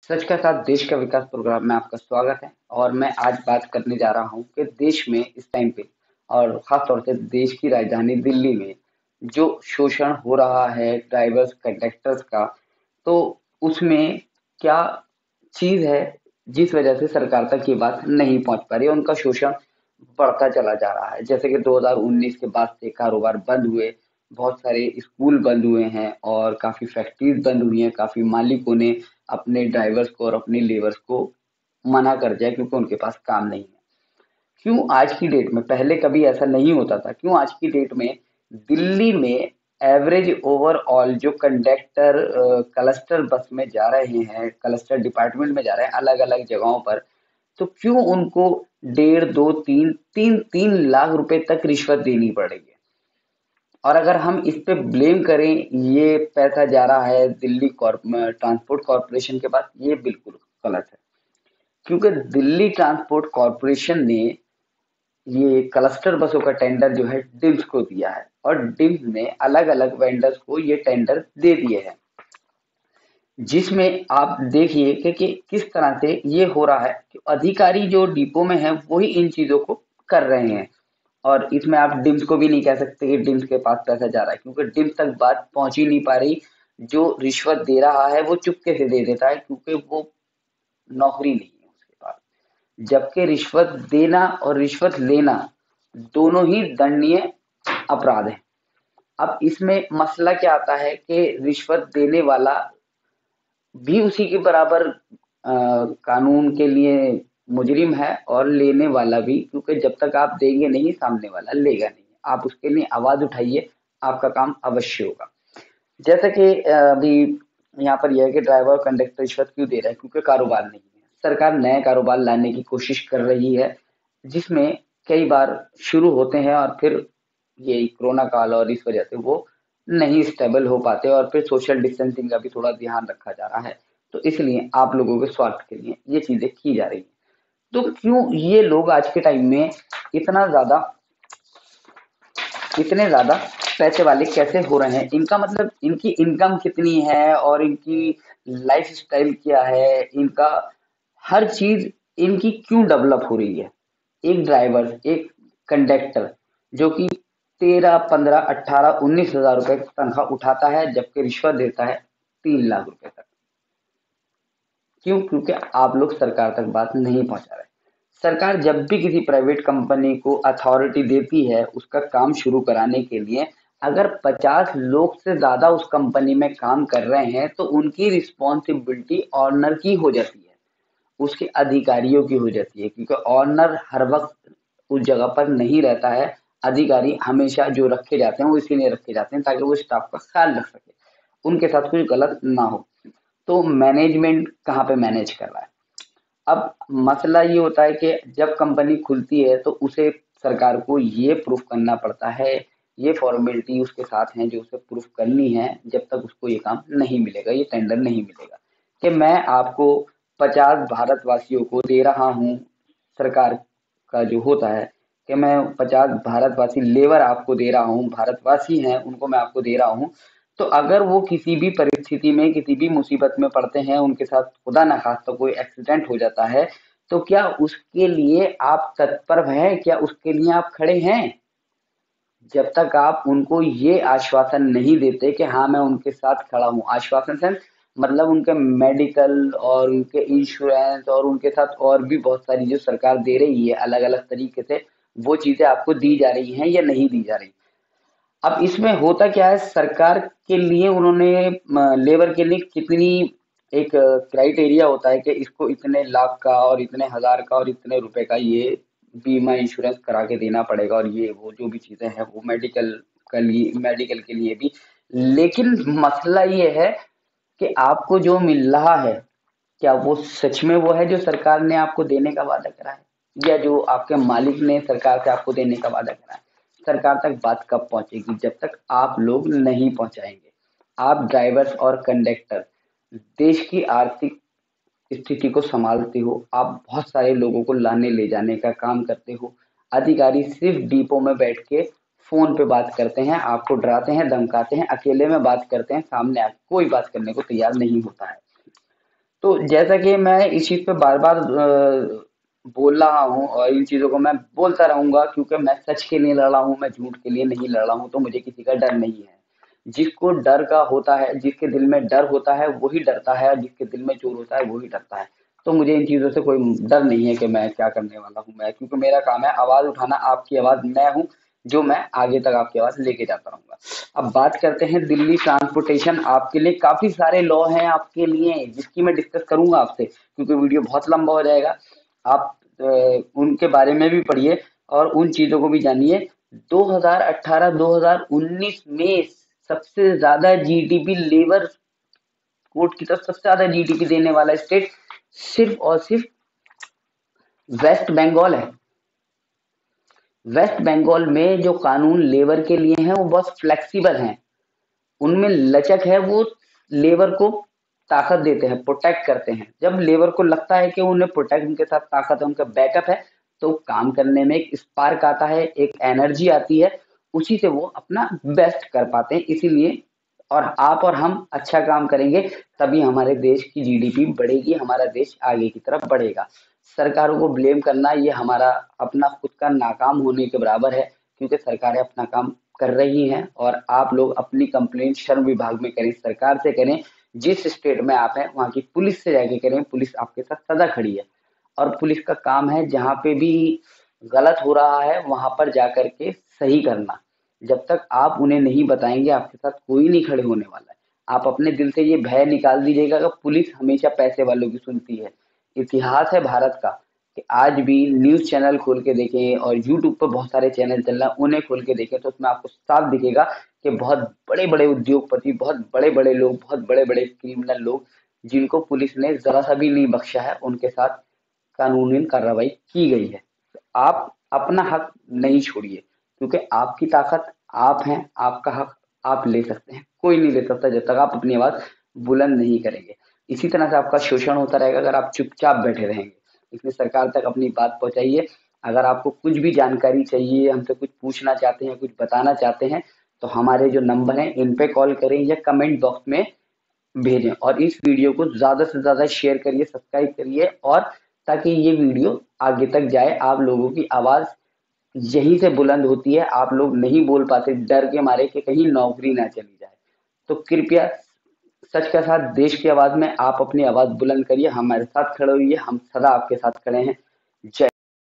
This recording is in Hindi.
सच का साथ देश का विकास प्रोग्राम में आपका स्वागत है। और मैं आज बात करने जा रहा हूँ कि देश में इस टाइम पे और खास तौर से देश की राजधानी दिल्ली में जो शोषण हो रहा है ड्राइवर्स कंडक्टर्स का, तो उसमें क्या चीज है जिस वजह से सरकार तक ये बात नहीं पहुंच पा रही है। उनका शोषण बढ़ता चला जा रहा है। जैसे कि 2019 के बाद से कारोबार बंद हुए, बहुत सारे स्कूल बंद हुए हैं और काफी फैक्ट्रीज बंद हुई हैं। काफी मालिकों ने अपने ड्राइवर्स को और अपने लेबर्स को मना कर दिया क्योंकि उनके पास काम नहीं है। क्यों आज की डेट में, पहले कभी ऐसा नहीं होता था, क्यों आज की डेट में दिल्ली में एवरेज ओवरऑल जो कंडक्टर क्लस्टर बस में जा रहे हैं, क्लस्टर डिपार्टमेंट में जा रहे हैं अलग अलग जगहों पर, तो क्यों उनको 1.5, 2, 3, 3 लाख रुपए तक रिश्वत देनी पड़ रही है। और अगर हम इस पे ब्लेम करें, ये पैसा जा रहा है दिल्ली ट्रांसपोर्ट कॉरपोरेशन के पास, ये बिल्कुल गलत है। क्योंकि दिल्ली ट्रांसपोर्ट कॉरपोरेशन ने ये क्लस्टर बसों का टेंडर जो है डिम्स को दिया है और डिम्स ने अलग अलग वेंडर्स को ये टेंडर दे दिए हैं। जिसमें आप देखिए कि किस तरह से ये हो रहा है कि अधिकारी जो डिपो में है वही इन चीजों को कर रहे हैं। और इसमें आप डिम्स को भी नहीं कह सकते कि डिम्स के पास पैसा जा रहा है, क्योंकि डिम्स तक बात पहुंच ही नहीं पा रही। जो रिश्वत दे रहा है वो चुपके से दे देता है क्योंकि वो नौकरी नहीं है उसके पास। जबकि रिश्वत देना और रिश्वत लेना दोनों ही दंडनीय अपराध है। अब इसमें मसला क्या आता है कि रिश्वत देने वाला भी उसी के बराबर कानून के लिए मुजरिम है और लेने वाला भी, क्योंकि जब तक आप देंगे नहीं सामने वाला लेगा नहीं। आप उसके लिए आवाज उठाइए, आपका काम अवश्य होगा। जैसा कि अभी यहाँ पर यह है कि ड्राइवर कंडक्टर रिश्वत क्यों दे रहा है, क्योंकि कारोबार नहीं है। सरकार नए कारोबार लाने की कोशिश कर रही है, जिसमें कई बार शुरू होते हैं और फिर ये कोरोना काल और इस वजह से वो नहीं स्टेबल हो पाते और फिर सोशल डिस्टेंसिंग का भी थोड़ा ध्यान रखा जा रहा है। तो इसलिए आप लोगों के स्वास्थ्य के लिए ये चीजें की जा रही हैं। तो क्यों ये लोग आज के टाइम में इतना ज्यादा इतने ज्यादा पैसे वाले कैसे हो रहे हैं? इनका मतलब इनकी इनकम कितनी है और इनकी लाइफ स्टाइल क्या है, इनका हर चीज इनकी क्यों डेवलप हो रही है? एक ड्राइवर, एक कंडक्टर जो कि 13, 15, 18, 19 हजार रुपए तनख्वाह उठाता है, जबकि रिश्वत देता है 3 लाख रुपए तक। क्यों? क्योंकि आप लोग सरकार तक बात नहीं पहुंचा रहे। सरकार जब भी किसी प्राइवेट कंपनी को अथॉरिटी देती है उसका काम शुरू कराने के लिए, अगर 50 लोग से ज्यादा उस कंपनी में काम कर रहे हैं तो उनकी रिस्पॉन्सिबिलिटी ऑनर की हो जाती है, उसके अधिकारियों की हो जाती है। क्योंकि ऑनर हर वक्त उस जगह पर नहीं रहता है। अधिकारी हमेशा जो रखे जाते हैं वो इसीलिए रखे जाते हैं ताकि वो स्टाफ का ख्याल रख सके, उनके साथ कुछ गलत ना हो। तो मैनेजमेंट कहाँ पे मैनेज कर रहा है? अब मसला ये होता है कि जब कंपनी खुलती है तो उसे सरकार को ये प्रूफ करना पड़ता है, ये फॉर्मेलिटी उसके साथ हैं जो उसे प्रूफ करनी है। जब तक उसको ये काम नहीं मिलेगा, ये टेंडर नहीं मिलेगा कि मैं आपको 50 भारतवासियों को दे रहा हूँ। सरकार का जो होता है कि मैं 50 भारतवासी लेबर आपको दे रहा हूँ, भारतवासी हैं उनको मैं आपको दे रहा हूँ। तो अगर वो किसी भी परिस्थिति में किसी भी मुसीबत में पड़ते हैं, उनके साथ खुदा ना खास्ता कोई एक्सीडेंट हो जाता है, तो क्या उसके लिए आप तत्पर हैं? क्या उसके लिए आप खड़े हैं? जब तक आप उनको ये आश्वासन नहीं देते कि हाँ मैं उनके साथ खड़ा हूँ, आश्वासन से मतलब उनके मेडिकल और उनके इंश्योरेंस और उनके साथ और भी बहुत सारी जो सरकार दे रही है अलग अलग तरीके से, वो चीजें आपको दी जा रही हैं या नहीं दी जा रही। अब इसमें होता क्या है, सरकार के लिए उन्होंने लेबर के लिए कितनी एक क्राइटेरिया होता है कि इसको इतने लाख का और इतने हजार का और इतने रुपए का ये बीमा इंश्योरेंस करा के देना पड़ेगा और ये वो जो भी चीजें हैं वो मेडिकल के लिए भी। लेकिन मसला ये है कि आपको जो मिल रहा है, क्या वो सच में वो है जो सरकार ने आपको देने का वादा करा है, या जो आपके मालिक ने सरकार से आपको देने का वादा करा है? सरकार तक बात कब पहुंचेगी? जब तक आप लोग नहीं पहुंचाएंगे। आप ड्राइवर्स और कंडक्टर देश की आर्थिक स्थिति को संभालते हो, आप बहुत सारे लोगों को लाने ले जाने का काम करते हो। अधिकारी सिर्फ डिपो में बैठ के फोन पे बात करते हैं, आपको डराते हैं, धमकाते हैं, अकेले में बात करते हैं, सामने आके कोई बात करने को तैयार नहीं होता है। तो जैसा कि मैं इस चीज पे बार बार बोल रहा हूँ और इन चीजों को मैं बोलता रहूंगा, क्योंकि मैं सच के लिए लड़ रहा हूँ, मैं झूठ के लिए नहीं लड़ रहा हूँ, तो मुझे किसी का डर नहीं है। जिसको डर का होता है, जिसके दिल में डर होता है वही डरता है, और जिसके दिल में चोर होता है वही डरता है। तो मुझे इन चीजों से कोई डर नहीं है कि मैं क्या करने वाला हूँ। मैं, क्योंकि मेरा काम है आवाज उठाना, आपकी आवाज मैं हूँ जो मैं आगे तक आपकी आवाज लेके जाता रहूंगा। अब बात करते हैं दिल्ली ट्रांसपोर्टेशन। आपके लिए काफी सारे लॉ हैं आपके लिए, जिसकी मैं डिस्कस करूंगा आपसे, क्योंकि वीडियो बहुत लंबा हो जाएगा। आप उनके बारे में भी पढ़िए और उन चीजों को भी जानिए। 2018-2019 में सबसे ज्यादा जीडीपी, लेबर कोर्ट की तरफ सबसे ज्यादा जीडीपी देने वाला स्टेट सिर्फ और सिर्फ वेस्ट बंगाल है। वेस्ट बंगाल में जो कानून लेबर के लिए हैं वो बहुत फ्लेक्सिबल हैं, उनमें लचक है, वो लेबर को ताकत देते हैं, प्रोटेक्ट करते हैं। जब लेबर को लगता है कि उन्हें प्रोटेक्ट, उनके साथ ताकत है, उनका बैकअप है, तो काम करने में एक स्पार्क आता है, एक एनर्जी आती है, उसी से वो अपना बेस्ट कर पाते हैं। इसीलिए और आप और हम अच्छा काम करेंगे तभी हमारे देश की जीडीपी बढ़ेगी, हमारा देश आगे की तरफ बढ़ेगा। सरकारों को ब्लेम करना ये हमारा अपना खुद का नाकाम होने के बराबर है, क्योंकि सरकारें अपना काम कर रही हैं और आप लोग अपनी कंप्लेंट श्रम विभाग में करें, सरकार से करें। जिस स्टेट में आप हैं वहां की पुलिस से जाके करें, पुलिस आपके साथ सदा खड़ी है। और पुलिस का काम है जहां पे भी गलत हो रहा है वहां पर जाकर के सही करना। जब तक आप उन्हें नहीं बताएंगे आपके साथ कोई नहीं खड़े होने वाला है। आप अपने दिल से ये भय निकाल दीजिएगा कि पुलिस हमेशा पैसे वालों की सुनती है। इतिहास है भारत का कि आज भी न्यूज चैनल खोल के देखें और यूट्यूब पर बहुत सारे चैनल चल रहे हैं, उन्हें खोल के देखें तो उसमें आपको साफ दिखेगा कि बहुत बड़े बड़े उद्योगपति, बहुत बड़े बड़े लोग, बहुत बड़े बड़े क्रिमिनल लोग, जिनको पुलिस ने जरा सा भी नहीं बख्शा है, उनके साथ कानूनी कार्रवाई की गई है। तो आप अपना हक नहीं छोड़िए, क्योंकि आपकी ताकत आप हैं, आपका हक आप ले सकते हैं, कोई नहीं ले सकता जब तक आप अपनी आवाज बुलंद नहीं करेंगे। इसी तरह से आपका शोषण होता रहेगा अगर आप चुपचाप बैठे रहेंगे। इसलिए सरकार तक अपनी बात पहुंचाइए। अगर आपको कुछ भी जानकारी चाहिए, हमसे कुछ पूछना चाहते हैं, कुछ बताना चाहते हैं, तो हमारे जो नंबर हैं इन पे कॉल करें या कमेंट बॉक्स में भेजें। और इस वीडियो को ज्यादा से ज्यादा शेयर करिए, सब्सक्राइब करिए, और ताकि ये वीडियो आगे तक जाए। आप लोगों की आवाज यहीं से बुलंद होती है, आप लोग नहीं बोल पाते डर के मारे कि कहीं नौकरी ना चली जाए। तो कृपया सच के साथ देश की आवाज में आप अपनी आवाज बुलंद करिए, हमारे साथ खड़े होइए, हम सदा आपके साथ खड़े हैं। जय